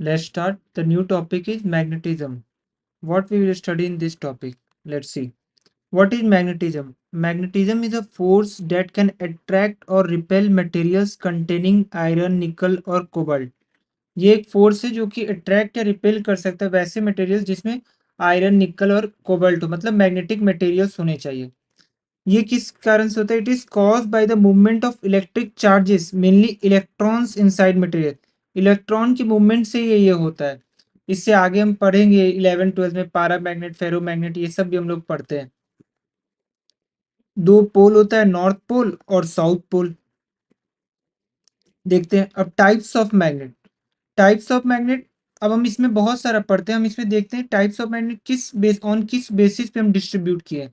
Let's start. The new topic is magnetism. What we will study in this topic? Let's see. What is magnetism? Magnetism is a force that can attract or repel materials containing iron, nickel और cobalt. ये एक force है जो कि attract या repel कर सकता है वैसे मटेरियल्स जिसमें आयरन, निकल और कोबाल्ट हो, मतलब मैग्नेटिक मटेरियल्स होने चाहिए। ये किस कारण से होता है? It is caused by the movement of electric charges, mainly electrons inside material. Electron की मूवमेंट से ये होता है। इससे आगे हम पढ़ेंगे 11 12 में पैरामैग्नेट, फेरोमैग्नेट, ये सब भी हम लोग पढ़ते हैं। दो पोल होता है, नॉर्थ पोल और साउथ पोल। देखते हैं अब types of magnet. Types of magnet, अब हम इसमें बहुत सारा पढ़ते हैं। हम इसमें देखते हैं टाइप्स ऑफ मैग्नेट किस बेसिस पे हम डिस्ट्रीब्यूट किए।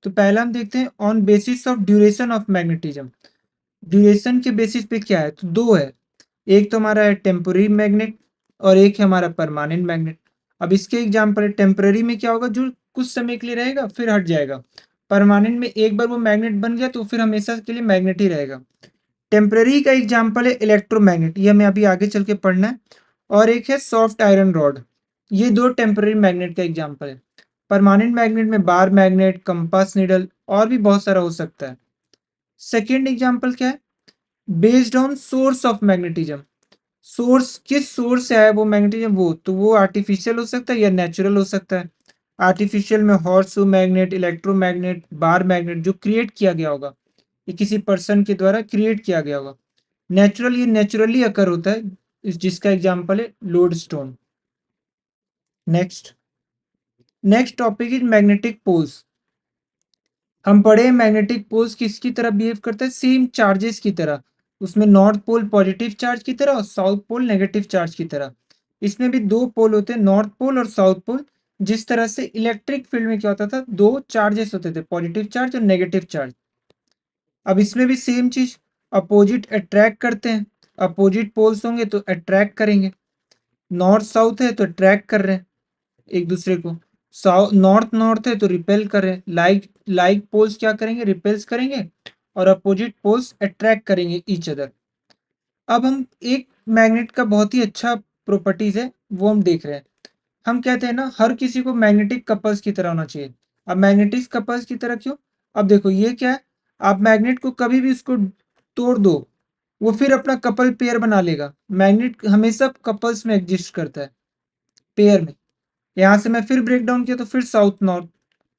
तो पहला हम देखते हैं on basis of duration of magnetism. Duration के बेसिस पे क्या है? तो दो है। एक तो हमारा है टेम्पोररी मैग्नेट और एक है हमारा परमानेंट मैग्नेट। अब इसके एग्जाम्पल है, टेम्पररी में क्या होगा, जो कुछ समय के लिए रहेगा फिर हट जाएगा। परमानेंट में एक बार वो मैग्नेट बन गया तो फिर हमेशा के लिए मैग्नेट ही रहेगा। टेम्पररी का एग्जाम्पल है इलेक्ट्रोमैग्नेट, ये हमें अभी आगे चल के पढ़ना है। और एक है सॉफ्ट आयरन रॉड। ये दो टेम्पररी मैग्नेट का एग्जाम्पल है। परमानेंट मैग्नेट में बार मैग्नेट, कंपास निडल और भी बहुत सारा हो सकता है। सेकेंड एग्जाम्पल क्या है? Based on source of magnetism. Source किस सोर्स से है वो मैग्नेटिज्म, वो आर्टिफिशियल हो सकता है या नेचुरल हो सकता है। आर्टिफिशियल में horse magnet, electromagnet, bar magnet जो क्रिएट किया गया होगा, ये किसी पर्सन के द्वारा क्रिएट किया गया होगा। नेचुरल, ये नेचुरली अकर होता है, जिसका एग्जाम्पल है lodestone. Next next topic is magnetic poles. हम पढ़े मैग्नेटिक पोल्स किसकी तरह बिहेव करता है? सेम चार्जेस की तरह। उसमें नॉर्थ पोल पॉजिटिव चार्ज की तरह और साउथ पोल नेगेटिव चार्ज की तरह। इसमें भी दो पोल होते हैं, नॉर्थ पोल और साउथ पोल। जिस तरह से इलेक्ट्रिक फील्ड में क्या होता था, दो चार्जेस होते थे, पॉजिटिव चार्ज और नेगेटिव चार्ज। अब इसमें भी सेम चीज, अपोजिट अट्रैक्ट करते हैं। अपोजिट पोल्स होंगे तो अट्रैक्ट करेंगे। नॉर्थ साउथ है तो अट्रैक्ट कर रहे हैं एक दूसरे को। साउथ नॉर्थ नॉर्थ है तो रिपेल कर रहे हैं। लाइक लाइक पोल्स क्या करेंगे? रिपेल्स करेंगे। और अपोजिट पोल्स अट्रैक्ट करेंगे ईच अदर। अब हम एक मैग्नेट का बहुत ही अच्छा प्रॉपर्टीज है वो हम देख रहे हैं। हम कहते हैं ना, हर किसी को मैग्नेटिक कपल्स की तरह होना चाहिए। अब मैग्नेटिक कपल्स की तरह क्यों? अब देखो ये क्या है, आप मैग्नेट को कभी भी उसको तोड़ दो, वो फिर अपना कपल पेयर बना लेगा। मैग्नेट हमेशा कपल्स में एग्जिस्ट करता है, पेयर में। यहाँ से मैं फिर ब्रेक डाउन किया तो फिर south north,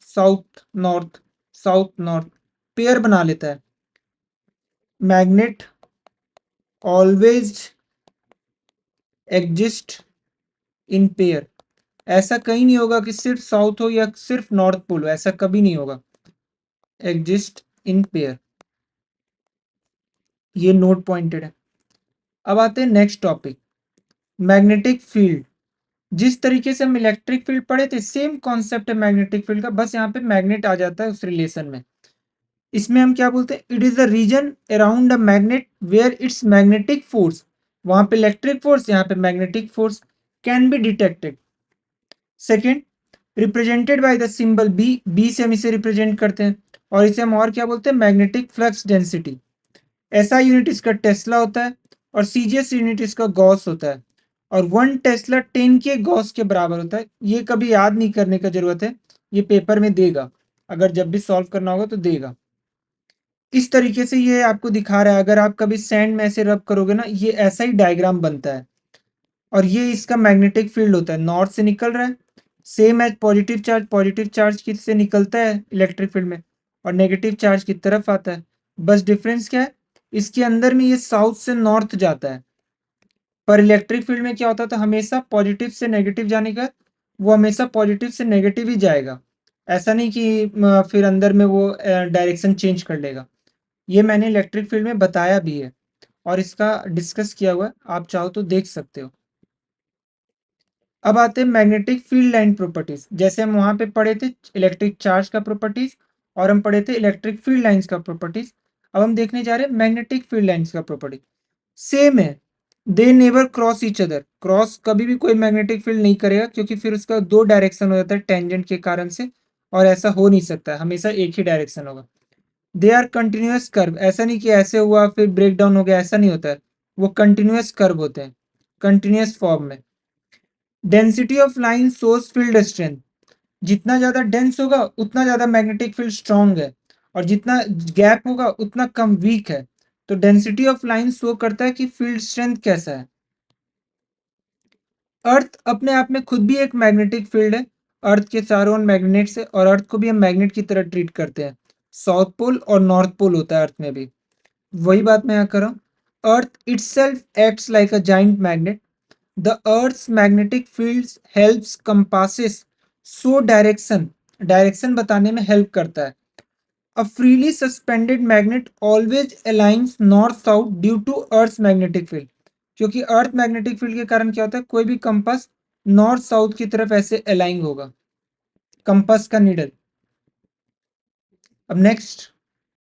south north, south north, pair बना लेता है। Magnet always exist in pair. ऐसा कहीं नहीं होगा कि सिर्फ साउथ हो या सिर्फ नॉर्थ पोल हो, ऐसा कभी नहीं होगा। एग्जिस्ट इन पेयर, ये नोट पॉइंटेड है। अब आते हैं नेक्स्ट टॉपिक, मैग्नेटिक फील्ड। जिस तरीके से हम इलेक्ट्रिक फील्ड पढ़े थे, सेम कॉन्सेप्ट है मैग्नेटिक फील्ड का, बस यहाँ पे मैग्नेट आ जाता है उस रिलेशन में। इसमें हम क्या बोलते हैं? It is the region around a magnet where its magnetic force, वहां पे इलेक्ट्रिक फोर्स, यहाँ पे magnetic force can be detected. Second, represented by the symbol B. B से हम इसे रिप्रेजेंट करते हैं। और इसे हम और क्या बोलते हैं? Magnetic flux density. ऐसा यूनिट इसका टेस्ला होता है और सीजीएस यूनिट इसका गॉस होता है। और 1 टेस्ला 10 के गॉस के बराबर होता है। ये कभी याद नहीं करने का जरूरत है, ये पेपर में देगा, अगर जब भी सॉल्व करना होगा तो देगा। इस तरीके से ये आपको दिखा रहा है, अगर आप कभी सैंड में ऐसे रब करोगे ना, ये ऐसा ही डायग्राम बनता है। और ये इसका मैग्नेटिक फील्ड होता है, नॉर्थ से निकल रहा है, सेम एज पॉजिटिव चार्ज किस से निकलता है इलेक्ट्रिक फील्ड में, और नेगेटिव चार्ज की तरफ आता है। बस डिफरेंस क्या है, इसके अंदर में ये साउथ से नॉर्थ जाता है। पर इलेक्ट्रिक फील्ड में क्या होता था, हमेशा पॉजिटिव से नेगेटिव जाने का, वो हमेशा पॉजिटिव से नेगेटिव ही जाएगा। ऐसा नहीं कि फिर अंदर में वो डायरेक्शन चेंज कर लेगा। ये मैंने इलेक्ट्रिक फील्ड में बताया भी है और इसका डिस्कस किया हुआ है, आप चाहो तो देख सकते हो। अब आते हैं मैग्नेटिक फील्ड लाइन प्रॉपर्टीज। जैसे हम वहां पे पढ़े थे इलेक्ट्रिक चार्ज का प्रॉपर्टीज, और हम पढ़े थे इलेक्ट्रिक फील्ड लाइंस का प्रॉपर्टीज। अब हम देखने जा रहे हैं मैग्नेटिक फील्ड लाइंस का प्रॉपर्टी। सेम है, they never cross each other. Cross कभी भी कोई मैग्नेटिक फील्ड नहीं करेगा, क्योंकि फिर उसका दो डायरेक्शन हो जाता है टेंजेंट के कारण से, और ऐसा हो नहीं सकता है, हमेशा एक ही डायरेक्शन होगा। दे आर कंटिन्यूस कर्व, ऐसा नहीं कि ऐसे हुआ फिर ब्रेक डाउन हो गया, ऐसा नहीं होता है। वो कंटिन्यूस कर्व होते हैं, कंटिन्यूस फॉर्म में। Density of line shows field strength. जितना ज्यादा डेंस होगा उतना ज्यादा मैग्नेटिक फील्ड स्ट्रांग है, और जितना गैप होगा उतना कम वीक है। तो डेंसिटी ऑफ लाइन शो करता है कि फील्ड स्ट्रेंथ कैसा है। अर्थ अपने आप में खुद भी एक मैग्नेटिक फील्ड है। अर्थ के चारों ओर मैग्नेट्स है, और अर्थ को भी हम मैग्नेट की तरह ट्रीट करते हैं। साउथ पोल और नॉर्थ पोल होता है अर्थ में भी। वही बात मैं यहाँ कर रहा हूँ। Earth itself acts like a giant magnet. The earth's magnetic fields helps compasses show direction बताने में हेल्प करता है। A freely suspended magnet always aligns north south due to Earth's magnetic field। क्योंकि अर्थ मैग्नेटिक फील्ड के कारण क्या होता है, कोई भी कंपास नॉर्थ साउथ की तरफ ऐसे अलाइन होगा, कंपास का नीडल। अब नेक्स्ट,